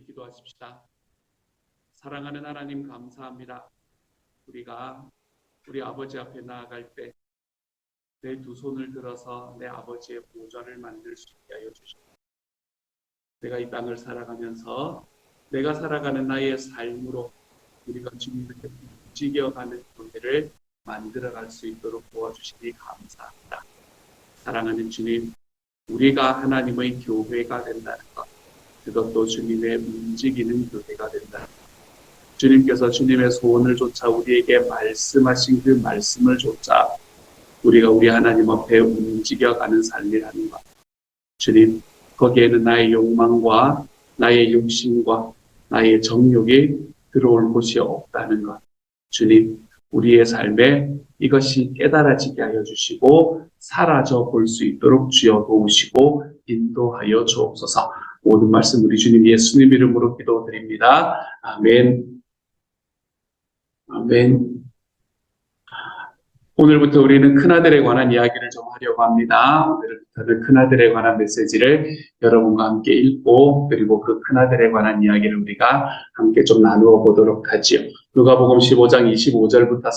같이 기도하십시다. 사랑하는 하나님 감사합니다. 우리가 우리 아버지 앞에 나아갈 때 내 두 손을 들어서 내 아버지의 보좌를 만들 수 있게 하여 주십시오. 내가 이 땅을 살아가면서 내가 살아가는 나의 삶으로 우리가 주님을 움직여가는 교회를 만들어갈 수 있도록 도와주시니 감사합니다. 사랑하는 주님, 우리가 하나님의 교회가 된다는 것, 그것도 주님의 움직이는 교회가 된다는 것, 주님께서 주님의 소원을 조차 우리에게 말씀하신 그 말씀을 조차 우리가 우리 하나님 앞에 움직여가는 삶이라는 것, 주님, 거기에는 나의 욕망과 나의 욕심과 나의 정욕이 들어올 곳이 없다는 것, 주님, 우리의 삶에 이것이 깨달아지게 하여 주시고 사라져 볼 수 있도록 주여 도우시고 인도하여 주옵소서. 모든 말씀 우리 주님 예수님 이름으로 기도드립니다. 아멘. 아멘. 오늘부터 우리는 큰아들에 관한 이야기를 좀 하려고 합니다. 오늘부터는 큰아들에 관한 메시지를 여러분과 함께 읽고 그리고 그 큰아들에 관한 이야기를 우리가 함께 좀 나누어 보도록 하지요. 누가복음 15장 25절부터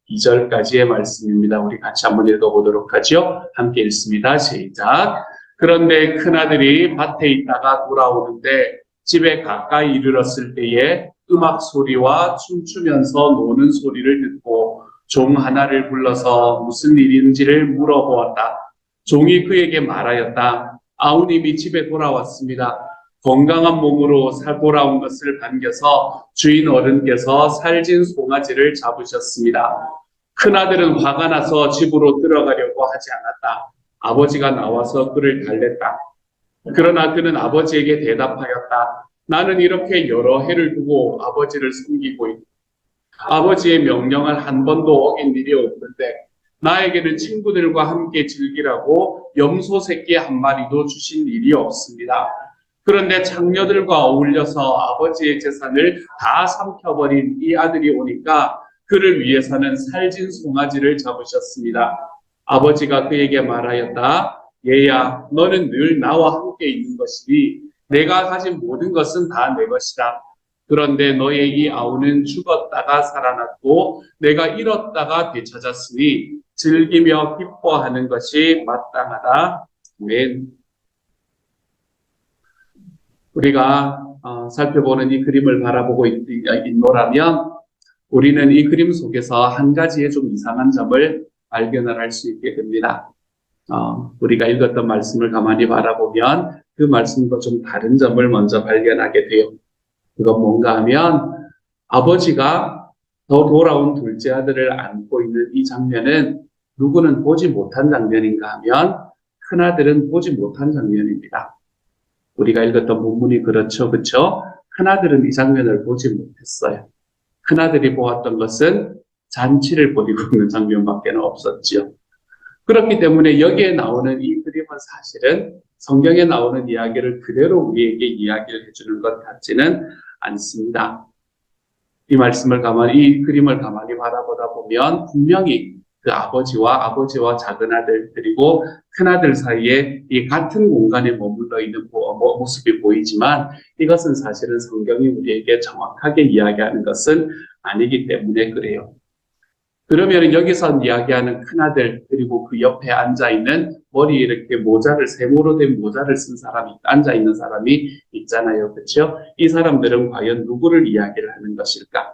32절까지의 말씀입니다. 우리 같이 한번 읽어보도록 하지요. 함께 읽습니다. 시작. 그런데 큰아들이 밭에 있다가 돌아오는데 집에 가까이 이르렀을 때에 음악 소리와 춤추면서 노는 소리를 듣고 종 하나를 불러서 무슨 일인지를 물어보았다. 종이 그에게 말하였다. 아우님이 집에 돌아왔습니다. 건강한 몸으로 돌아온 것을 반겨서 주인 어른께서 살진 송아지를 잡으셨습니다. 큰아들은 화가 나서 집으로 들어가려고 하지 않았다. 아버지가 나와서 그를 달랬다. 그러나 그는 아버지에게 대답하였다. 나는 이렇게 여러 해를 두고 아버지를 섬기고 있다. 아버지의 명령을 한 번도 어긴 일이 없는데 나에게는 친구들과 함께 즐기라고 염소 새끼 한 마리도 주신 일이 없습니다. 그런데 장녀들과 어울려서 아버지의 재산을 다 삼켜버린 이 아들이 오니까 그를 위해서는 살진 송아지를 잡으셨습니다. 아버지가 그에게 말하였다. 얘야, 너는 늘 나와 함께 있는 것이니 내가 가진 모든 것은 다 내 것이다. 그런데 너의 이 아우는 죽었다가 살아났고 내가 잃었다가 되찾았으니 즐기며 기뻐하는 것이 마땅하다. 아멘. 우리가 살펴보는 이 그림을 바라보고 있노라면 우리는 이 그림 속에서 한 가지의 좀 이상한 점을 발견을 할 수 있게 됩니다. 우리가 읽었던 말씀을 가만히 바라보면 그 말씀과 좀 다른 점을 먼저 발견하게 돼요. 그건 뭔가 하면 아버지가 더 돌아온 둘째 아들을 안고 있는 이 장면은 누구는 보지 못한 장면인가 하면 큰아들은 보지 못한 장면입니다. 우리가 읽었던 본문이 그렇죠. 큰아들은 이 장면을 보지 못했어요. 큰아들이 보았던 것은 잔치를 벌이고 있는 장면밖에 없었지요. 그렇기 때문에 여기에 나오는 이 그림은 사실은 성경에 나오는 이야기를 그대로 우리에게 이야기를 해주는 것 같지는 않습니다. 이 그림을 가만히 바라보다 보면 분명히 그 아버지와 작은 아들 그리고 큰 아들 사이에 이 같은 공간에 머물러 있는 모습이 보이지만 이것은 사실은 성경이 우리에게 정확하게 이야기하는 것은 아니기 때문에 그래요. 그러면 여기서 이야기하는 큰아들 그리고 그 옆에 앉아있는 머리에 이렇게 세모로 된 모자를 쓴 사람이 앉아있는 사람이 있잖아요. 그렇죠? 이 사람들은 과연 누구를 이야기를 하는 것일까?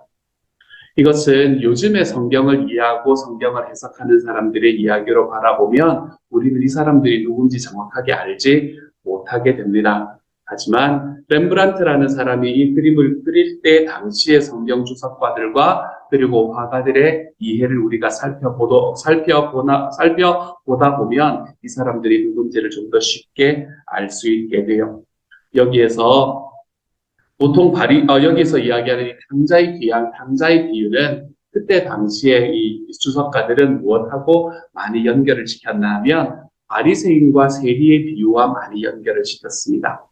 이것은 요즘의 성경을 이해하고 성경을 해석하는 사람들의 이야기로 바라보면 우리는 이 사람들이 누군지 정확하게 알지 못하게 됩니다. 하지만 렘브란트라는 사람이 이 그림을 그릴 때 당시의 성경 주석가들과 그리고 화가들의 이해를 우리가 살펴보다 보면 이 사람들이 누군지를 좀 더 쉽게 알 수 있게 돼요. 여기에서 보통 여기서 이야기하는 이 탕자의 비유는 그때 당시에 이 주석가들은 무엇하고 많이 연결을 시켰나 하면 바리새인과 세리의 비유와 많이 연결을 시켰습니다.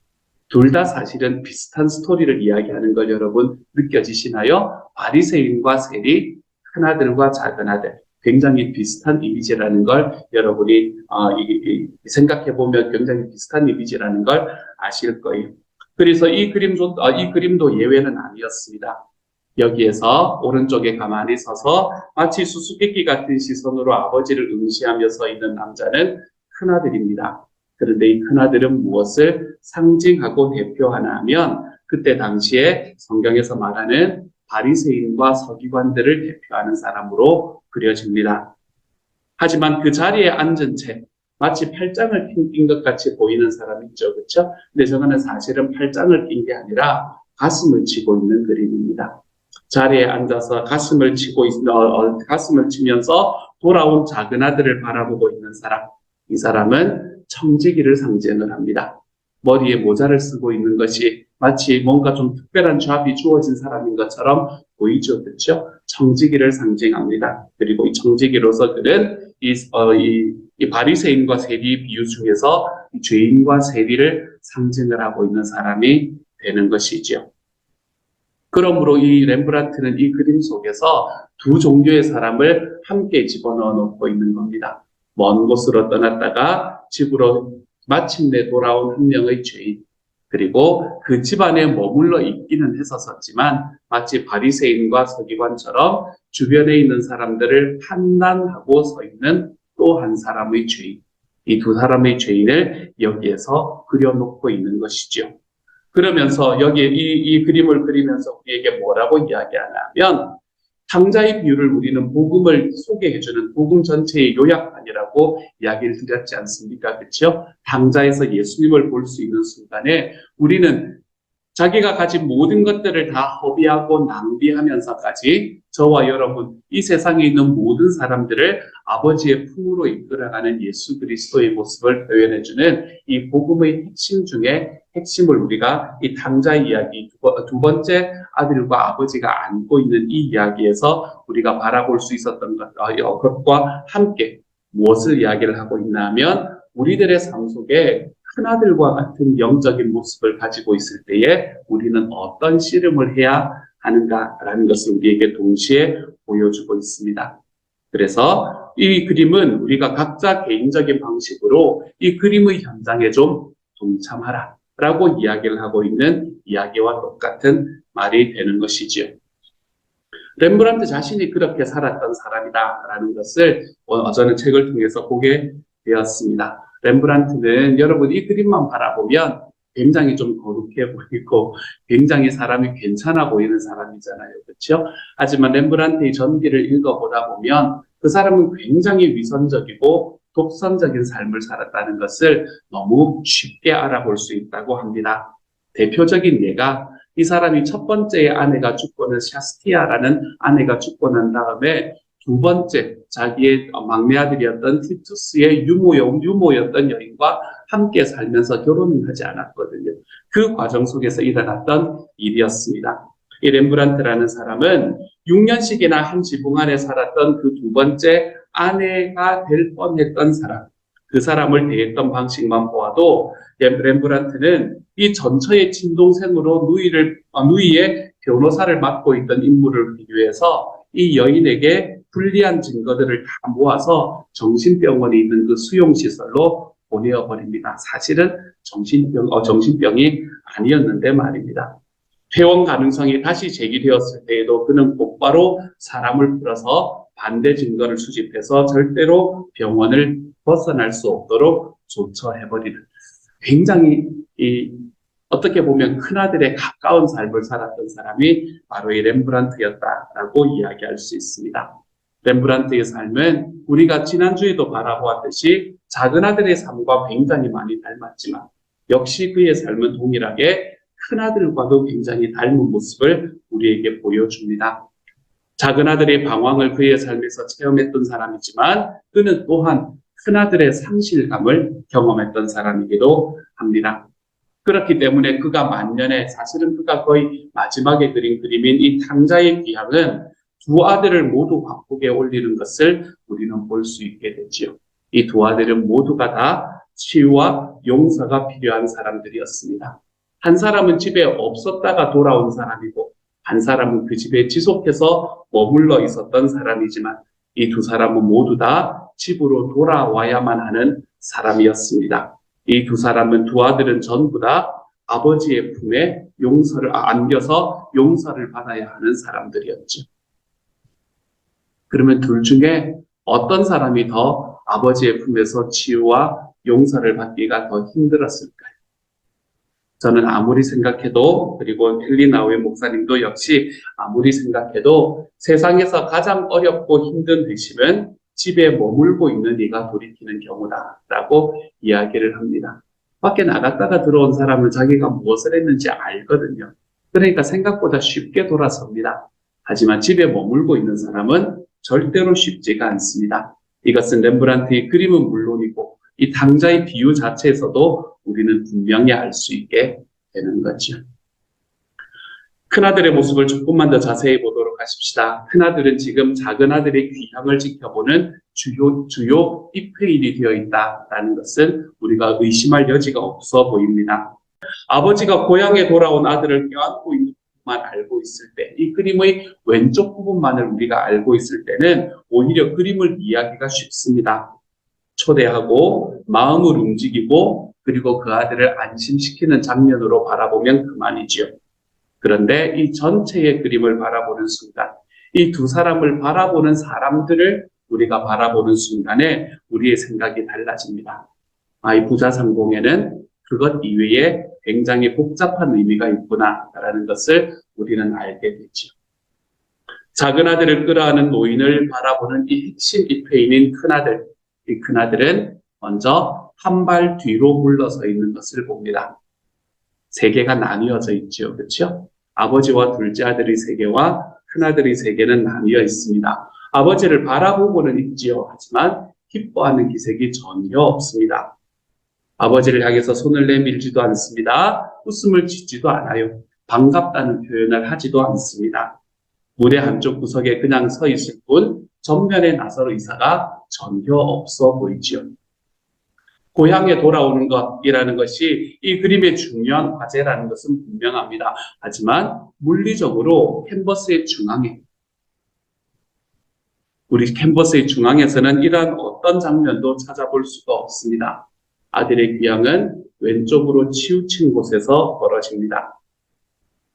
둘 다 사실은 비슷한 스토리를 이야기하는 걸 여러분 느껴지시나요? 바리새인과 세리, 큰아들과 작은아들 굉장히 비슷한 이미지라는 걸 여러분이 생각해보면 굉장히 비슷한 이미지라는 걸 아실 거예요. 그래서 이 그림도 예외는 아니었습니다. 여기에서 오른쪽에 가만히 서서 마치 수수께끼 같은 시선으로 아버지를 응시하며 서 있는 남자는 큰아들입니다. 그런데 이 큰아들은 무엇을 상징하고 대표하나 하면 그때 당시에 성경에서 말하는 바리새인과 서기관들을 대표하는 사람으로 그려집니다. 하지만 그 자리에 앉은 채 마치 팔짱을 낀 것 같이 보이는 사람이 있죠. 그렇죠? 근데 저거는 사실은 팔짱을 낀 게 아니라 가슴을 치고 있는 그림입니다. 자리에 앉아서 가슴을 치면서 돌아온 작은 아들을 바라보고 있는 사람. 이 사람은 청지기를 상징을 합니다. 머리에 모자를 쓰고 있는 것이 마치 뭔가 좀 특별한 잡이 주어진 사람인 것처럼 보이죠. 그렇죠? 청지기를 상징합니다. 그리고 이 청지기로서 그는 이 바리새인과 세리 비유 중에서 죄인과 세리를 상징을 하고 있는 사람이 되는 것이죠. 그러므로 이 렘브란트는 이 그림 속에서 두 종류의 사람을 함께 집어넣어 놓고 있는 겁니다. 먼 곳으로 떠났다가 집으로 마침내 돌아온 한 명의 죄인, 그리고 그 집안에 머물러 있기는 했었지만 마치 바리새인과 서기관처럼 주변에 있는 사람들을 판단하고 서 있는 또 한 사람의 죄인, 이 두 사람의 죄인을 여기에서 그려놓고 있는 것이죠. 그러면서 여기에 이 그림을 그리면서 우리에게 뭐라고 이야기하냐면 탕자의 비유를 우리는 복음을 소개해주는 복음 전체의 요약판이라고 이야기를 드렸지 않습니까? 그렇죠? 탕자에서 예수님을 볼 수 있는 순간에 우리는 자기가 가진 모든 것들을 다 허비하고 낭비하면서까지 저와 여러분, 이 세상에 있는 모든 사람들을 아버지의 품으로 이끌어가는 예수 그리스도의 모습을 표현해주는 이 복음의 핵심 중에 핵심을 우리가 이 탕자의 이야기, 두 번째 아들과 아버지가 안고 있는 이 이야기에서 우리가 바라볼 수 있었던 것과 함께 무엇을 이야기를 하고 있나 하면 우리들의 삶 속에 큰아들과 같은 영적인 모습을 가지고 있을 때에 우리는 어떤 씨름을 해야 하는가라는 것을 우리에게 동시에 보여주고 있습니다. 그래서 이 그림은 우리가 각자 개인적인 방식으로 이 그림의 현장에 좀 동참하라 라고 이야기를 하고 있는 이야기와 똑같은 말이 되는 것이지요. 렘브란트 자신이 그렇게 살았던 사람이다라는 것을 저는 책을 통해서 보게 되었습니다. 렘브란트는 여러분 이 그림만 바라보면 굉장히 좀 거룩해 보이고 굉장히 사람이 괜찮아 보이는 사람이잖아요. 그렇죠? 하지만 렘브란트의 전기를 읽어보다 보면 그 사람은 굉장히 위선적이고 독선적인 삶을 살았다는 것을 너무 쉽게 알아볼 수 있다고 합니다. 대표적인 예가 이 사람이 첫 번째 아내가 죽고는 샤스티아라는 아내가 죽고 난 다음에 두 번째 자기의 막내 아들이었던 티투스의 유모였던 여인과 함께 살면서 결혼을 하지 않았거든요. 그 과정 속에서 일어났던 일이었습니다. 이 렘브란트라는 사람은 6년씩이나 한 지붕 안에 살았던 그 두 번째 아내가 될 뻔했던 사람, 그 사람을 대했던 방식만 보아도 렘브란트는 이 전처의 친동생으로 누이의 변호사를 맡고 있던 인물을 비교해서 이 여인에게 불리한 증거들을 다 모아서 정신병원에 있는 그 수용시설로 보내어버립니다. 사실은 정신병이 아니었는데 말입니다. 퇴원 가능성이 다시 제기되었을 때에도 그는 곧바로 사람을 풀어서 반대 증거를 수집해서 절대로 병원을 벗어날 수 없도록 조처해버리는 굉장히 어떻게 보면 큰아들의 가까운 삶을 살았던 사람이 바로 이 렘브란트였다라고 이야기할 수 있습니다. 렘브란트의 삶은 우리가 지난주에도 바라보았듯이 작은아들의 삶과 굉장히 많이 닮았지만 역시 그의 삶은 동일하게 큰아들과도 굉장히 닮은 모습을 우리에게 보여줍니다. 작은아들의 방황을 그의 삶에서 체험했던 사람이지만 그는 또한 큰아들의 상실감을 경험했던 사람이기도 합니다. 그렇기 때문에 그가 만년에 사실은 그가 거의 마지막에 그린 그림인 이 탕자의 귀향은 두 아들을 모두 화폭에 올리는 것을 우리는 볼 수 있게 되지요. 이 두 아들은 모두가 다 치유와 용서가 필요한 사람들이었습니다. 한 사람은 집에 없었다가 돌아온 사람이고 한 사람은 그 집에 지속해서 머물러 있었던 사람이지만 이 두 사람은 모두 다 집으로 돌아와야만 하는 사람이었습니다. 이 두 사람은 두 아들은 전부 다 아버지의 품에 안겨서 용서를 받아야 하는 사람들이었죠. 그러면 둘 중에 어떤 사람이 더 아버지의 품에서 치유와 용서를 받기가 더 힘들었을까요? 저는 아무리 생각해도, 그리고 헬리나우의 목사님도 역시 아무리 생각해도 세상에서 가장 어렵고 힘든 회심은 집에 머물고 있는 이가 돌이키는 경우다라고 이야기를 합니다. 밖에 나갔다가 들어온 사람은 자기가 무엇을 했는지 알거든요. 그러니까 생각보다 쉽게 돌아섭니다. 하지만 집에 머물고 있는 사람은 절대로 쉽지가 않습니다. 이것은 렘브란트의 그림은 물론이고 이 당자의 비유 자체에서도 우리는 분명히 알 수 있게 되는 거죠. 큰아들의 모습을 조금만 더 자세히 보도록 하십시다. 큰아들은 지금 작은아들의 귀향을 지켜보는 주요 입회인이 되어 있다는 것은 우리가 의심할 여지가 없어 보입니다. 아버지가 고향에 돌아온 아들을 껴안고 있는 부분만 알고 있을 때, 이 그림의 왼쪽 부분만을 우리가 알고 있을 때는 오히려 그림을 이해하기가 쉽습니다. 초대하고 마음을 움직이고 그리고 그 아들을 안심시키는 장면으로 바라보면 그만이지요. 그런데 이 전체의 그림을 바라보는 순간, 이 두 사람을 바라보는 사람들을 우리가 바라보는 순간에 우리의 생각이 달라집니다. 이 부자상공에는 그것 이외에 굉장히 복잡한 의미가 있구나라는 것을 우리는 알게 되죠. 작은 아들을 끌어안은 노인을 바라보는 이 핵심 입회인인 큰아들, 이 큰아들은 먼저 한 발 뒤로 물러서 있는 것을 봅니다. 세계가 나뉘어져 있죠. 그렇죠? 아버지와 둘째 아들의 세계와 큰아들의 세계는 나뉘어 있습니다. 아버지를 바라보고는 있지요. 하지만 기뻐하는 기색이 전혀 없습니다. 아버지를 향해서 손을 내밀지도 않습니다. 웃음을 짓지도 않아요. 반갑다는 표현을 하지도 않습니다. 무대 한쪽 구석에 그냥 서 있을 뿐 전면에 나설 의사가 전혀 없어 보이지요. 고향에 돌아오는 것이라는 것이 이 그림의 중요한 과제라는 것은 분명합니다. 하지만 물리적으로 우리 캔버스의 중앙에서는 이러한 어떤 장면도 찾아볼 수가 없습니다. 아들의 귀향은 왼쪽으로 치우친 곳에서 벌어집니다.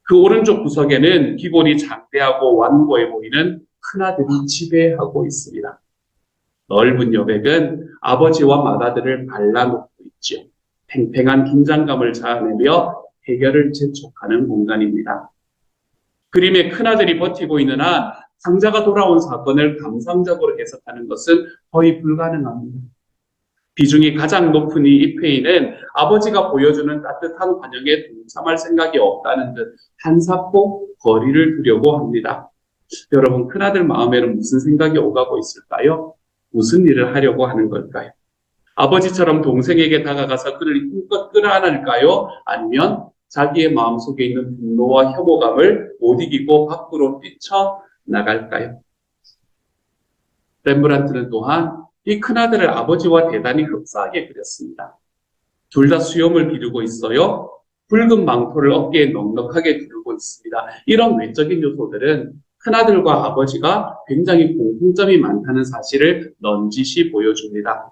그 오른쪽 구석에는 기골이 장대하고 완고해 보이는 큰아들이 지배하고 있습니다. 넓은 여백은 아버지와 맏아들을 발라놓고 있죠. 팽팽한 긴장감을 자아내며 해결을 재촉하는 공간입니다. 그림의 큰아들이 버티고 있는 한 상자가 돌아온 사건을 감상적으로 해석하는 것은 거의 불가능합니다. 비중이 가장 높은 이 입회인은 아버지가 보여주는 따뜻한 환영에 동참할 생각이 없다는 듯 한사코 거리를 두려고 합니다. 여러분, 큰아들 마음에는 무슨 생각이 오가고 있을까요? 무슨 일을 하려고 하는 걸까요? 아버지처럼 동생에게 다가가서 그를 힘껏 끌어안을까요? 아니면 자기의 마음속에 있는 분노와 혐오감을 못 이기고 밖으로 뛰쳐나갈까요? 렘브란트는 또한 이 큰아들을 아버지와 대단히 흡사하게 그렸습니다. 둘 다 수염을 기르고 있어요. 붉은 망토를 어깨에 넉넉하게 두르고 있습니다. 이런 외적인 요소들은 큰아들과 아버지가 굉장히 공통점이 많다는 사실을 넌지시 보여줍니다.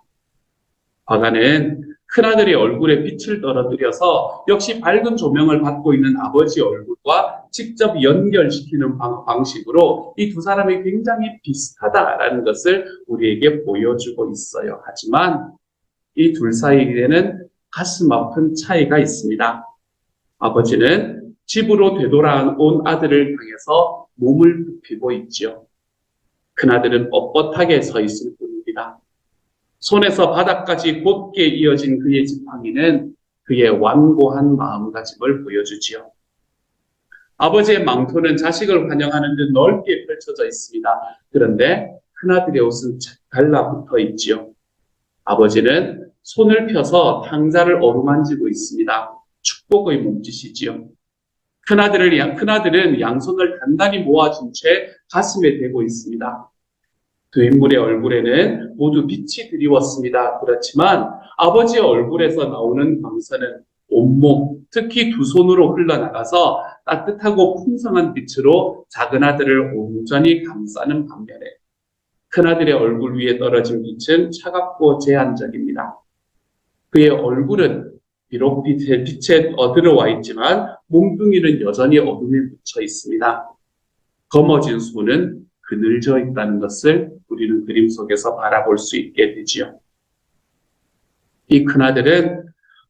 화가는 큰아들의 얼굴에 빛을 떨어뜨려서 역시 밝은 조명을 받고 있는 아버지의 얼굴과 직접 연결시키는 방식으로 이 두 사람이 굉장히 비슷하다라는 것을 우리에게 보여주고 있어요. 하지만 이 둘 사이에는 가슴 아픈 차이가 있습니다. 아버지는 집으로 되돌아온 아들을 향해서 몸을 굽히고 있지요. 큰아들은 뻣뻣하게 서 있을 뿐입니다. 손에서 바닥까지 곧게 이어진 그의 지팡이는 그의 완고한 마음가짐을 보여주지요. 아버지의 망토는 자식을 환영하는 듯 넓게 펼쳐져 있습니다. 그런데 큰아들의 옷은 달라붙어 있지요. 아버지는 손을 펴서 탕자를 어루만지고 있습니다. 축복의 몸짓이지요. 큰아들은 양손을 단단히 모아준 채 가슴에 대고 있습니다. 두 인물의 얼굴에는 모두 빛이 드리웠습니다. 그렇지만 아버지의 얼굴에서 나오는 광선은 온몸, 특히 두 손으로 흘러나가서 따뜻하고 풍성한 빛으로 작은 아들을 온전히 감싸는 반면에 큰아들의 얼굴 위에 떨어진 빛은 차갑고 제한적입니다. 그의 얼굴은 비록 빛에 들어와 있지만 몸뚱이는 여전히 어둠에 묻혀 있습니다. 검어진 손은 그늘져 있다는 것을 우리는 그림 속에서 바라볼 수 있게 되지요. 이 큰아들은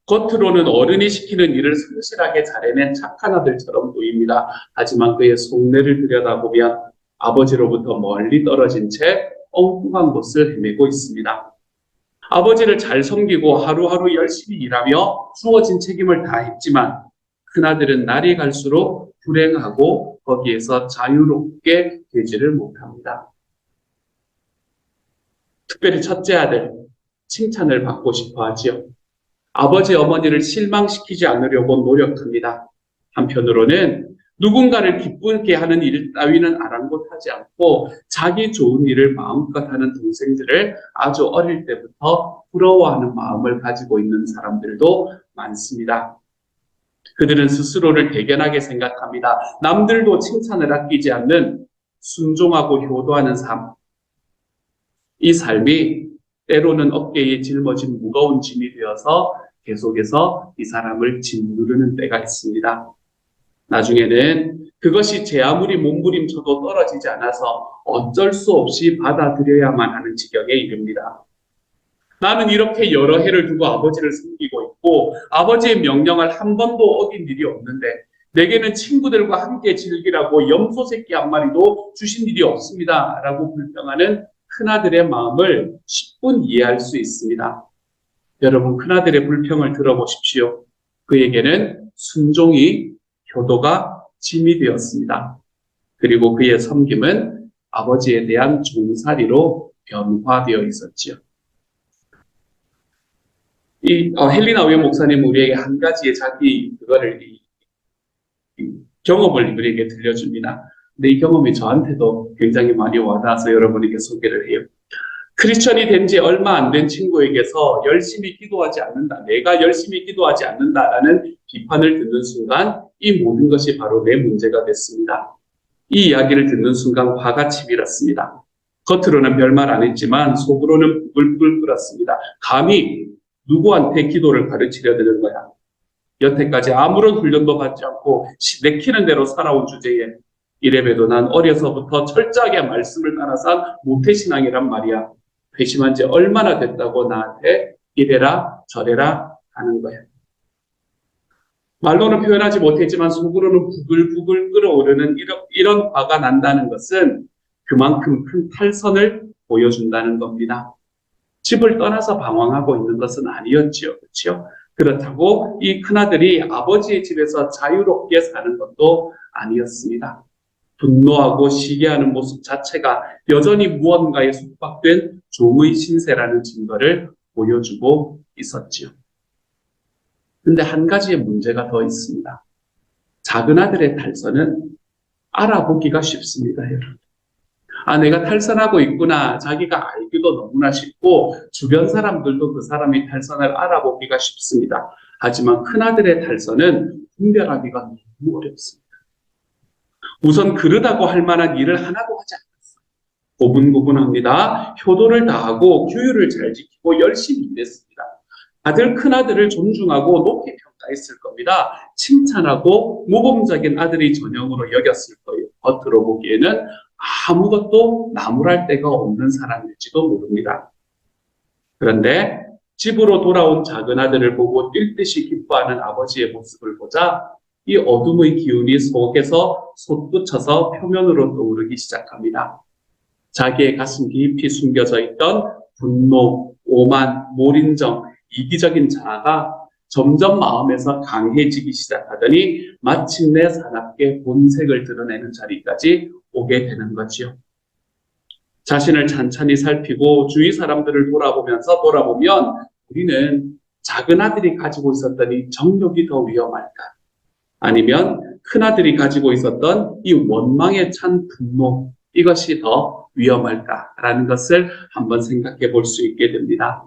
겉으로는 어른이 시키는 일을 성실하게 잘해낸 착한 아들처럼 보입니다. 하지만 그의 속내를 들여다보면 아버지로부터 멀리 떨어진 채 엉뚱한 곳을 헤매고 있습니다. 아버지를 잘 섬기고 하루하루 열심히 일하며 주어진 책임을 다했지만 큰아들은 날이 갈수록 불행하고 거기에서 자유롭게 되지를 못합니다. 특별히 첫째 아들, 칭찬을 받고 싶어 하지요. 아버지 어머니를 실망시키지 않으려고 노력합니다. 한편으로는 누군가를 기쁘게 하는 일 따위는 아랑곳하지 않고 자기 좋은 일을 마음껏 하는 동생들을 아주 어릴 때부터 부러워하는 마음을 가지고 있는 사람들도 많습니다. 그들은 스스로를 대견하게 생각합니다. 남들도 칭찬을 아끼지 않는 순종하고 효도하는 삶. 이 삶이 때로는 어깨에 짊어진 무거운 짐이 되어서 계속해서 이 사람을 짓누르는 때가 있습니다. 나중에는 그것이 제 아무리 몸부림쳐도 떨어지지 않아서 어쩔 수 없이 받아들여야만 하는 지경에 이릅니다. 나는 이렇게 여러 해를 두고 아버지를 섬기고 있고 아버지의 명령을 한 번도 어긴 일이 없는데 내게는 친구들과 함께 즐기라고 염소 새끼 한 마리도 주신 일이 없습니다. 라고 불평하는 큰아들의 마음을 10분 이해할 수 있습니다. 여러분, 큰아들의 불평을 들어보십시오. 그에게는 순종이 효도가 짐이 되었습니다. 그리고 그의 섬김은 아버지에 대한 종살이로 변화되어 있었지요. 헬리나 우에 목사님 우리에게 한 가지의 자기 경험을 우리에게 들려줍니다. 근데 이 경험이 저한테도 굉장히 많이 와닿아서 여러분에게 소개를 해요. 크리스천이 된 지 얼마 안 된 친구에게서 열심히 기도하지 않는다, 내가 열심히 기도하지 않는다라는 비판을 듣는 순간 이 모든 것이 바로 내 문제가 됐습니다. 이 이야기를 듣는 순간 화가 치밀었습니다. 겉으로는 별말 안 했지만 속으로는 부글부글 끓었습니다. 감히 누구한테 기도를 가르치려 드는 거야. 여태까지 아무런 훈련도 받지 않고 내키는 대로 살아온 주제에 이래봬도 난 어려서부터 철저하게 말씀을 따라서 모태신앙이란 말이야. 회심한 지 얼마나 됐다고 나한테 이래라 저래라 하는 거야. 말로는 표현하지 못했지만 속으로는 부글부글 끓어오르는 이런 화가 난다는 것은 그만큼 큰 탈선을 보여준다는 겁니다. 집을 떠나서 방황하고 있는 것은 아니었지요. 그렇죠? 그렇다고 이 큰아들이 아버지의 집에서 자유롭게 사는 것도 아니었습니다. 분노하고 시기하는 모습 자체가 여전히 무언가에 속박된 종의 신세라는 증거를 보여주고 있었지요. 근데 한 가지의 문제가 더 있습니다. 작은 아들의 탈선은 알아보기가 쉽습니다, 여러분. 내가 탈선하고 있구나. 자기가 알기도 너무나 쉽고 주변 사람들도 그 사람이 탈선을 알아보기가 쉽습니다. 하지만 큰아들의 탈선은 분별하기가 너무 어렵습니다. 우선 그러다고 할 만한 일을 하나도 하지 않았어요. 고분고분합니다. 효도를 다하고 규율을 잘 지키고 열심히 일했습니다. 아들 큰아들을 존중하고 높이 평가했을 겁니다. 칭찬하고 모범적인 아들이 전형으로 여겼을 거예요. 겉으로 보기에는 아무것도 나무랄 데가 없는 사람일지도 모릅니다. 그런데 집으로 돌아온 작은 아들을 보고 뛸 듯이 기뻐하는 아버지의 모습을 보자 이 어둠의 기운이 속에서 솟구쳐서 표면으로 떠오르기 시작합니다. 자기의 가슴 깊이 숨겨져 있던 분노, 오만, 몰인정, 이기적인 자아가 점점 마음에서 강해지기 시작하더니 마침내 사납게 본색을 드러내는 자리까지 오게 되는 거지요. 자신을 찬찬히 살피고 주위 사람들을 돌아보면 우리는 작은 아들이 가지고 있었던 이 정욕이 더 위험할까? 아니면 큰아들이 가지고 있었던 이 원망에 찬 분노, 이것이 더 위험할까라는 것을 한번 생각해 볼 수 있게 됩니다.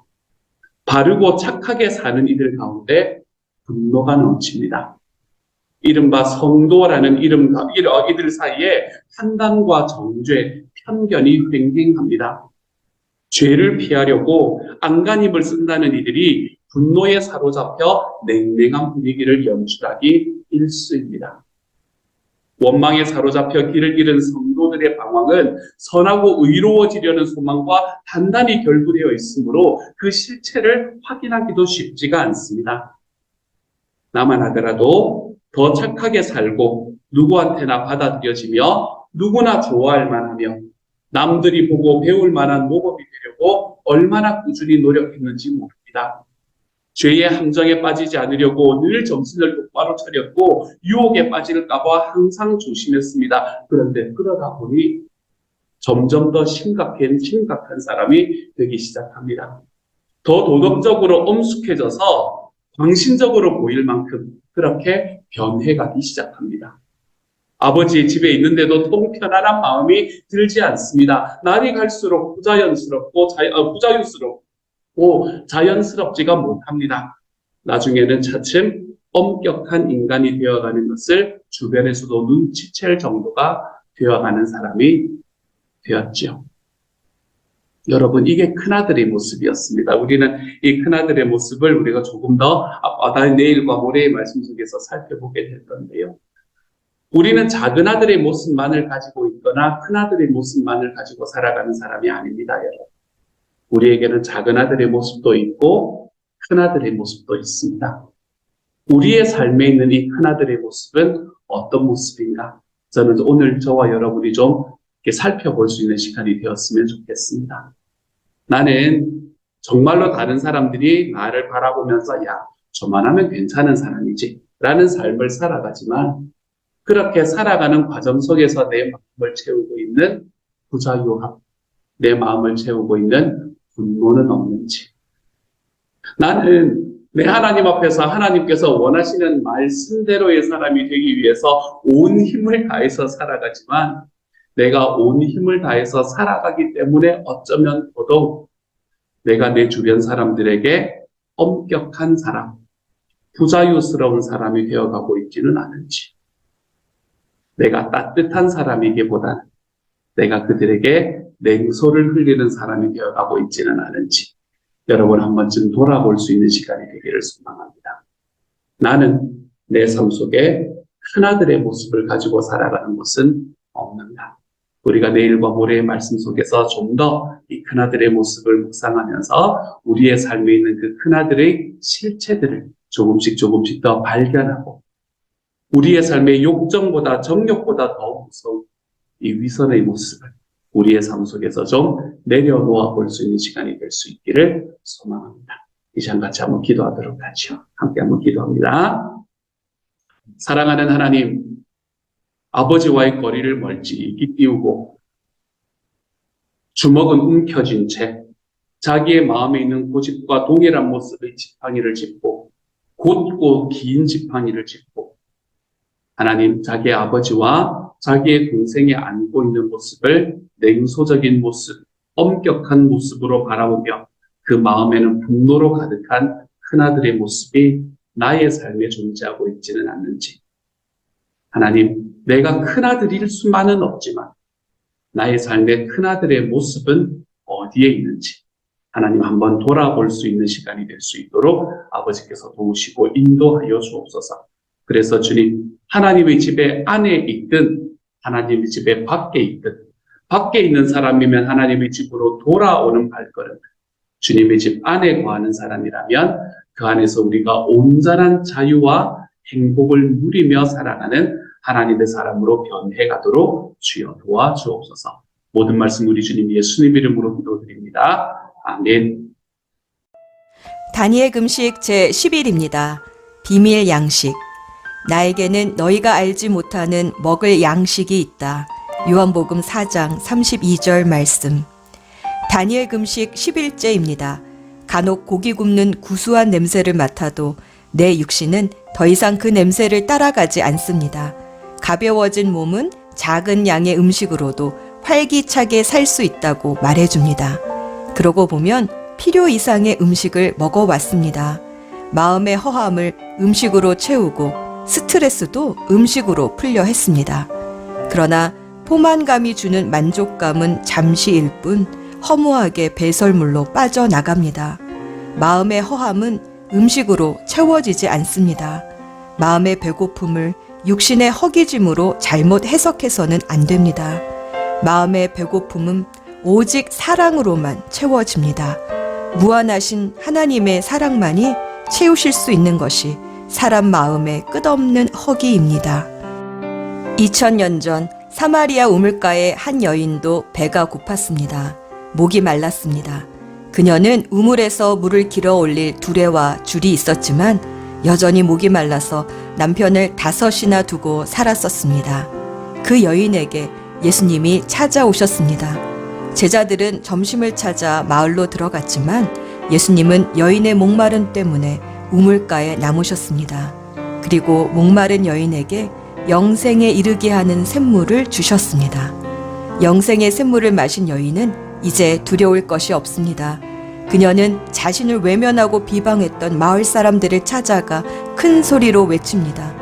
바르고 착하게 사는 이들 가운데 분노가 넘칩니다. 이른바 성도라는 이들 사이에 판단과 정죄, 편견이 횡행합니다. 죄를 피하려고 안간힘을 쓴다는 이들이 분노에 사로잡혀 냉랭한 분위기를 연출하기 일쑤입니다. 원망에 사로잡혀 길을 잃은 성도들의 방황은 선하고 의로워지려는 소망과 단단히 결부되어 있으므로 그 실체를 확인하기도 쉽지가 않습니다. 나만 하더라도 더 착하게 살고 누구한테나 받아들여지며 누구나 좋아할 만하며 남들이 보고 배울 만한 모범이 되려고 얼마나 꾸준히 노력했는지 모릅니다. 죄의 함정에 빠지지 않으려고 늘 정신을 똑바로 차렸고 유혹에 빠질까 봐 항상 조심했습니다. 그런데 그러다 보니 점점 더 심각한 사람이 되기 시작합니다. 더 도덕적으로 엄숙해져서 광신적으로 보일 만큼 그렇게 변해가기 시작합니다. 아버지의 집에 있는데도 통 편안한 마음이 들지 않습니다. 날이 갈수록 부자연스럽고 자연스럽지가 못합니다. 나중에는 차츰 엄격한 인간이 되어가는 것을 주변에서도 눈치챌 정도가 되어가는 사람이 되었죠. 여러분, 이게 큰아들의 모습이었습니다. 우리는 이 큰아들의 모습을 우리가 조금 더 내일과 모레의 말씀 속에서 살펴보게 될 건데요. 우리는 작은아들의 모습만을 가지고 있거나 큰아들의 모습만을 가지고 살아가는 사람이 아닙니다, 여러분. 우리에게는 작은아들의 모습도 있고 큰아들의 모습도 있습니다. 우리의 삶에 있는 이 큰아들의 모습은 어떤 모습인가? 저는 오늘 저와 여러분이 좀 이렇게 살펴볼 수 있는 시간이 되었으면 좋겠습니다. 나는 정말로 다른 사람들이 나를 바라보면서 야, 저만하면 괜찮은 사람이지 라는 삶을 살아가지만 그렇게 살아가는 과정 속에서 내 마음을 채우고 있는 부자유함, 내 마음을 채우고 있는 분노는 없는지. 나는 내 하나님 앞에서 하나님께서 원하시는 말씀대로의 사람이 되기 위해서 온 힘을 다해서 살아가지만 내가 온 힘을 다해서 살아가기 때문에 어쩌면 더더욱 내가 내 주변 사람들에게 엄격한 사람, 부자유스러운 사람이 되어가고 있지는 않은지. 내가 따뜻한 사람이기보다는 내가 그들에게 냉소를 흘리는 사람이 되어가고 있지는 않은지 여러분 한 번쯤 돌아볼 수 있는 시간이 되기를 소망합니다. 나는 내 삶 속에 큰아들의 모습을 가지고 살아가는 것은 없는가. 우리가 내일과 모레의 말씀 속에서 좀 더 이 큰아들의 모습을 묵상하면서 우리의 삶에 있는 그 큰아들의 실체들을 조금씩 더 발견하고 우리의 삶의 욕정보다 정욕보다 더 무서운 이 위선의 모습을 우리의 삶 속에서 좀 내려놓아 볼 수 있는 시간이 될 수 있기를 소망합니다. 이 시간 같이 한번 기도하도록 하죠. 함께 한번 기도합니다. 사랑하는 하나님, 아버지와의 거리를 멀찍이 띄우고 주먹은 움켜쥔 채 자기의 마음에 있는 고집과 동일한 모습의 지팡이를 짚고 곧고 긴 지팡이를 짚고 하나님, 자기의 아버지와 자기의 동생이 안고 있는 모습을 냉소적인 모습, 엄격한 모습으로 바라보며 그 마음에는 분노로 가득한 큰아들의 모습이 나의 삶에 존재하고 있지는 않는지. 하나님, 내가 큰아들일 수만은 없지만 나의 삶의 큰아들의 모습은 어디에 있는지 하나님 한번 돌아볼 수 있는 시간이 될 수 있도록 아버지께서 도우시고 인도하여 주옵소서. 그래서 주님, 하나님의 집에 안에 있든 하나님의 집에 밖에 있든 밖에 있는 사람이면 하나님의 집으로 돌아오는 발걸음, 주님의 집 안에 거하는 사람이라면 그 안에서 우리가 온전한 자유와 행복을 누리며 살아가는 하나님의 사람으로 변해가도록 주여 도와주옵소서. 모든 말씀 우리 주님 예수님 이름으로 기도드립니다. 아멘. 다니엘 금식 제11입니다. 비밀 양식. 나에게는 너희가 알지 못하는 먹을 양식이 있다. 요한복음 4장 32절 말씀. 다니엘 금식 11제입니다. 간혹 고기 굽는 구수한 냄새를 맡아도 내 육신은 더 이상 그 냄새를 따라가지 않습니다. 가벼워진 몸은 작은 양의 음식으로도 활기차게 살 수 있다고 말해줍니다. 그러고 보면 필요 이상의 음식을 먹어왔습니다. 마음의 허함을 음식으로 채우고 스트레스도 음식으로 풀려 했습니다. 그러나 포만감이 주는 만족감은 잠시일 뿐 허무하게 배설물로 빠져나갑니다. 마음의 허함은 음식으로 채워지지 않습니다. 마음의 배고픔을 육신의 허기짐으로 잘못 해석해서는 안 됩니다. 마음의 배고픔은 오직 사랑으로만 채워집니다. 무한하신 하나님의 사랑만이 채우실 수 있는 것이 사람 마음의 끝없는 허기입니다. 2000년 전 사마리아 우물가의 한 여인도 배가 고팠습니다. 목이 말랐습니다. 그녀는 우물에서 물을 길어 올릴 두레와 줄이 있었지만 여전히 목이 말라서 남편을 5이나 두고 살았었습니다. 그 여인에게 예수님이 찾아오셨습니다. 제자들은 점심을 찾아 마을로 들어갔지만 예수님은 여인의 목마름 때문에 우물가에 남으셨습니다. 그리고 목마른 여인에게 영생에 이르게 하는 샘물을 주셨습니다. 영생의 샘물을 마신 여인은 이제 두려울 것이 없습니다. 그녀는 자신을 외면하고 비방했던 마을 사람들을 찾아가 큰 소리로 외칩니다.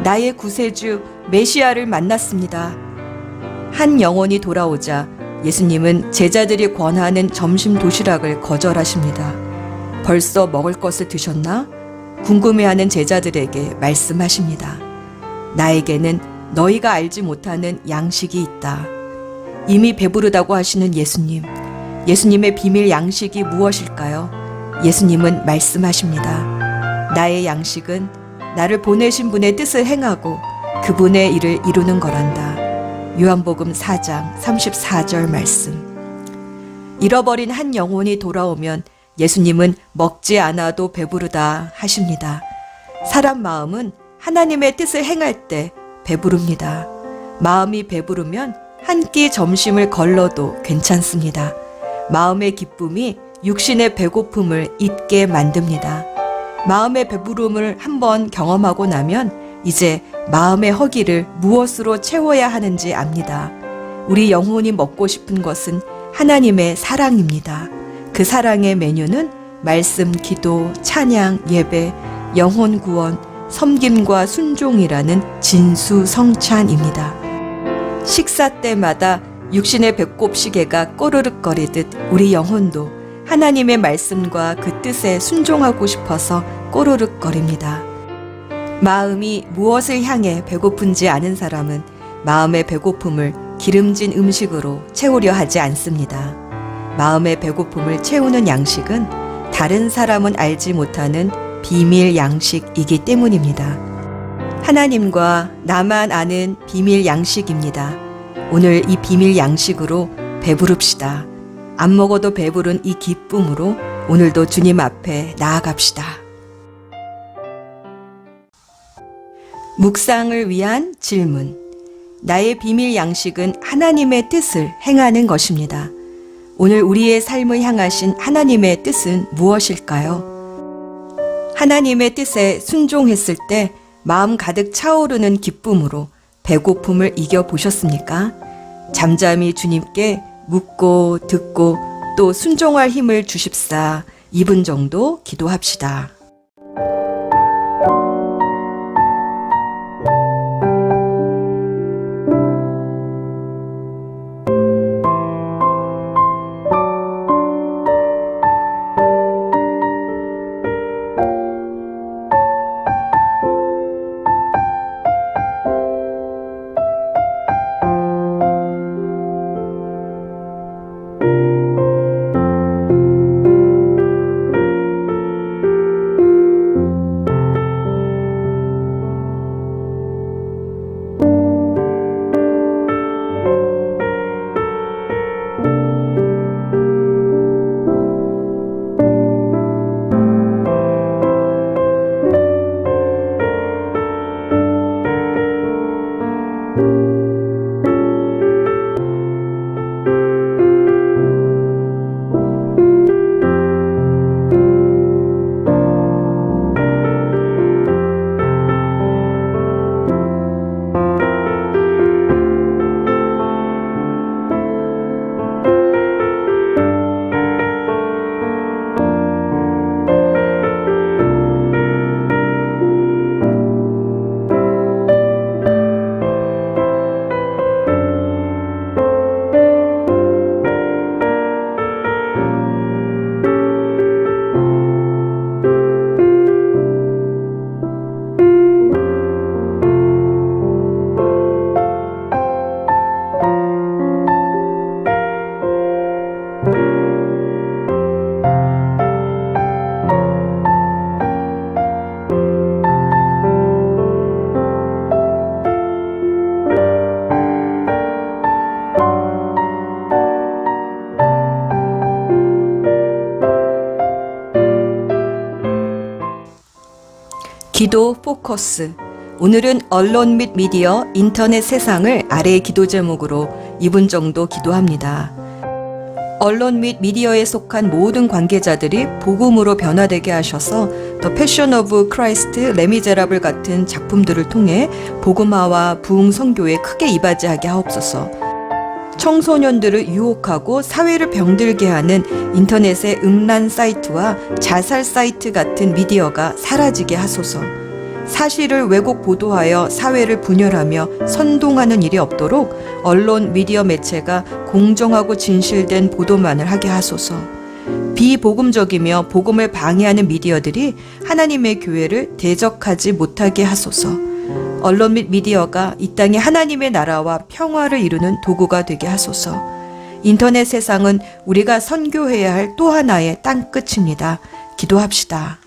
나의 구세주 메시아를 만났습니다. 한 영혼이 돌아오자 예수님은 제자들이 권하는 점심 도시락을 거절하십니다. 벌써 먹을 것을 드셨나? 궁금해하는 제자들에게 말씀하십니다. 나에게는 너희가 알지 못하는 양식이 있다. 이미 배부르다고 하시는 예수님. 예수님의 비밀 양식이 무엇일까요? 예수님은 말씀하십니다. 나의 양식은 나를 보내신 분의 뜻을 행하고 그분의 일을 이루는 거란다. 요한복음 4장 34절 말씀. 잃어버린 한 영혼이 돌아오면 예수님은 먹지 않아도 배부르다 하십니다. 사람 마음은 하나님의 뜻을 행할 때 배부릅니다. 마음이 배부르면 한 끼 점심을 걸러도 괜찮습니다. 마음의 기쁨이 육신의 배고픔을 잊게 만듭니다. 마음의 배부름을 한번 경험하고 나면 이제 마음의 허기를 무엇으로 채워야 하는지 압니다. 우리 영혼이 먹고 싶은 것은 하나님의 사랑입니다. 그 사랑의 메뉴는 말씀, 기도, 찬양, 예배, 영혼 구원, 섬김과 순종이라는 진수성찬입니다. 식사 때마다 육신의 배꼽 시계가 꼬르륵거리듯 우리 영혼도 하나님의 말씀과 그 뜻에 순종하고 싶어서 꼬르륵거립니다. 마음이 무엇을 향해 배고픈지 아는 사람은 마음의 배고픔을 기름진 음식으로 채우려 하지 않습니다. 마음의 배고픔을 채우는 양식은 다른 사람은 알지 못하는 비밀 양식이기 때문입니다. 하나님과 나만 아는 비밀 양식입니다. 오늘 이 비밀 양식으로 배부릅시다. 안 먹어도 배부른 이 기쁨으로 오늘도 주님 앞에 나아갑시다. 묵상을 위한 질문. 나의 비밀 양식은 하나님의 뜻을 행하는 것입니다. 오늘 우리의 삶을 향하신 하나님의 뜻은 무엇일까요? 하나님의 뜻에 순종했을 때 마음 가득 차오르는 기쁨으로 배고픔을 이겨보셨습니까? 잠잠히 주님께 묻고 듣고 또 순종할 힘을 주십사 2분 정도 기도합시다. 기도 포커스. 오늘은 언론 및 미디어, 인터넷 세상을 아래의 기도 제목으로 2분 정도 기도합니다. 언론 및 미디어에 속한 모든 관계자들이 복음으로 변화되게 하셔서 더 패션 오브 크라이스트, 레미제라블 같은 작품들을 통해 복음화와 부흥 선교에 크게 이바지하게 하옵소서. 청소년들을 유혹하고 사회를 병들게 하는 인터넷의 음란 사이트와 자살 사이트 같은 미디어가 사라지게 하소서. 사실을 왜곡 보도하여 사회를 분열하며 선동하는 일이 없도록 언론, 미디어 매체가 공정하고 진실된 보도만을 하게 하소서. 비복음적이며 복음을 방해하는 미디어들이 하나님의 교회를 대적하지 못하게 하소서. 언론 및 미디어가 이 땅에 하나님의 나라와 평화를 이루는 도구가 되게 하소서. 인터넷 세상은 우리가 선교해야 할 또 하나의 땅끝입니다. 기도합시다.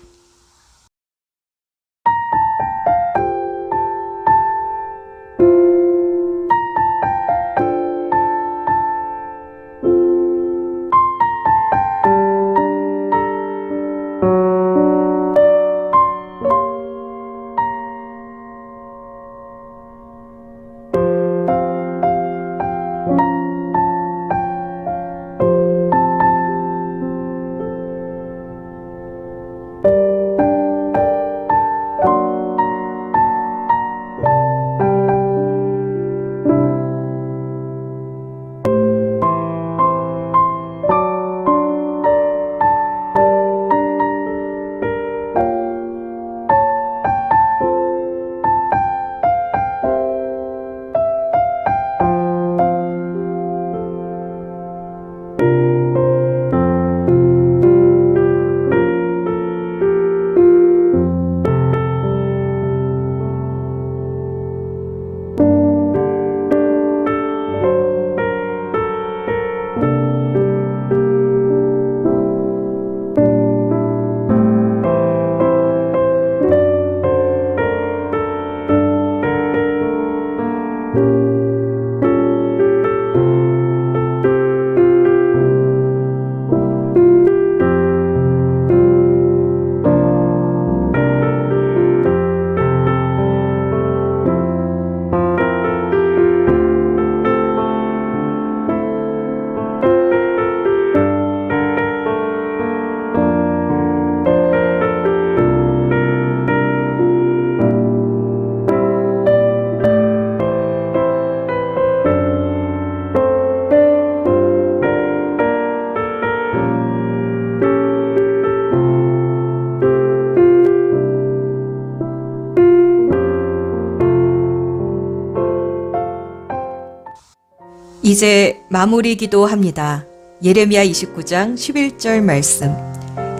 이제 마무리 기도합니다. 예레미야 29장 11절 말씀.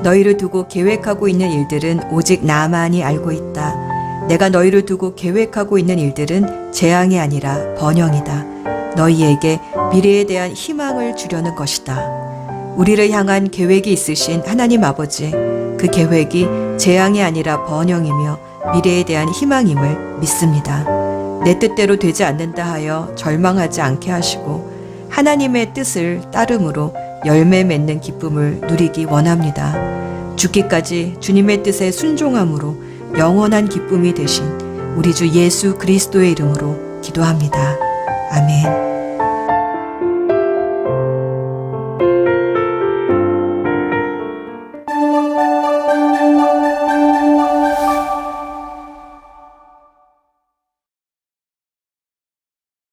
너희를 두고 계획하고 있는 일들은 오직 나만이 알고 있다. 내가 너희를 두고 계획하고 있는 일들은 재앙이 아니라 번영이다. 너희에게 미래에 대한 희망을 주려는 것이다. 우리를 향한 계획이 있으신 하나님 아버지, 그 계획이 재앙이 아니라 번영이며 미래에 대한 희망임을 믿습니다. 내 뜻대로 되지 않는다 하여 절망하지 않게 하시고 하나님의 뜻을 따름으로 열매 맺는 기쁨을 누리기 원합니다. 죽기까지 주님의 뜻에 순종함으로 영원한 기쁨이 되신 우리 주 예수 그리스도의 이름으로 기도합니다. 아멘.